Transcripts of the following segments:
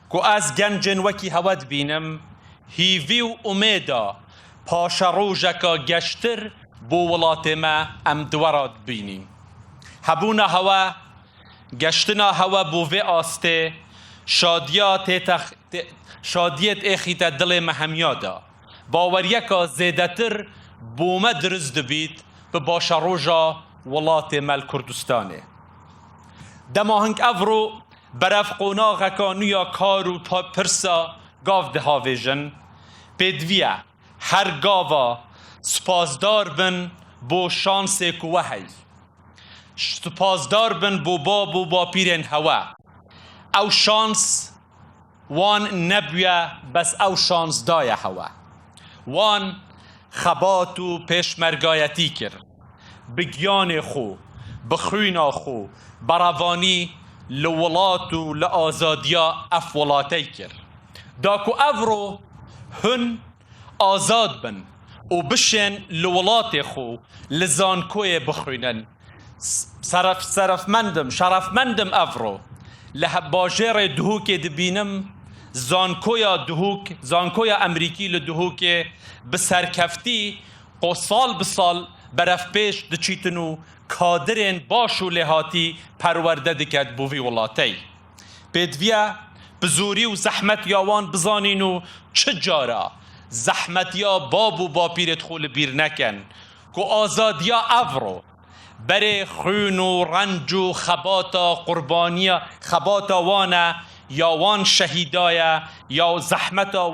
کو از گنجن وکی هود بینم هیوی و امیدا پاشا روژکا گشتر بو ولات ما ام دورات بینیم هبونا هوا گشتنا هوا بو وی آسته شادیت اخیت دل مهمیادا باوریکا زیدتر بو ما درز دبید به باشا روژا ولات مال کردستانه دما هنگ افرو برف قوناغکا نویا کارو تا پرسا گاو ده هاویجن پیدویه هر گاوا سپاسدار بن بو شانس کو وحی سپاسدار بن بو بابو با پیرن هوا او شانس وان نبویه بس او شانس دای هوا وان خباتو پیشمرگایتی کرد بگیان خو بخوینا خو براوانی لولاتو لآزادیا افولاتی کرد داکو افرو هن آزاد بن و بشن لولات خو لزانکوی بخوینن شرفمندم افرو لحباجر دهوک دبینم زانکوی امریکی لدهوک بسرکفتی قصال بسال برف پیش دچیتنو کادرین باشو لحاتی پرورده دکد بوی ولاتی پیدویه بزوری و زحمت یاوان بزانینو چه جارا زحمت یا بابو با پیرت خول بیر نکن که آزادیا افرو بره خون و رنج و خباتا قربانیا خباتا وانا یا وان شهیدایا یا زحمتا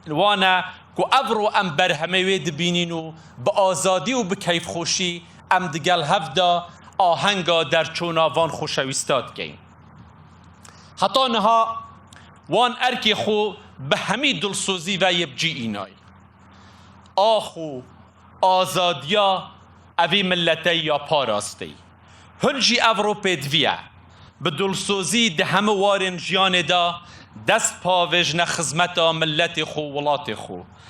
وانا که افرو ام بر همه وید بینینو با آزادی و به کیف خوشی ام دگل هفدا آهنگا در چونا وان خوشویستاد گین حتی نها وان ارکی خو به همی دلسوزی و یبجی اینای آخو آزادیا اوی ملتی یا پاراستی هنجی افرو پیدویه به دلسوزی ده همه وارن جیان دا دست پاوش نخزمتا ملت خو ولات خو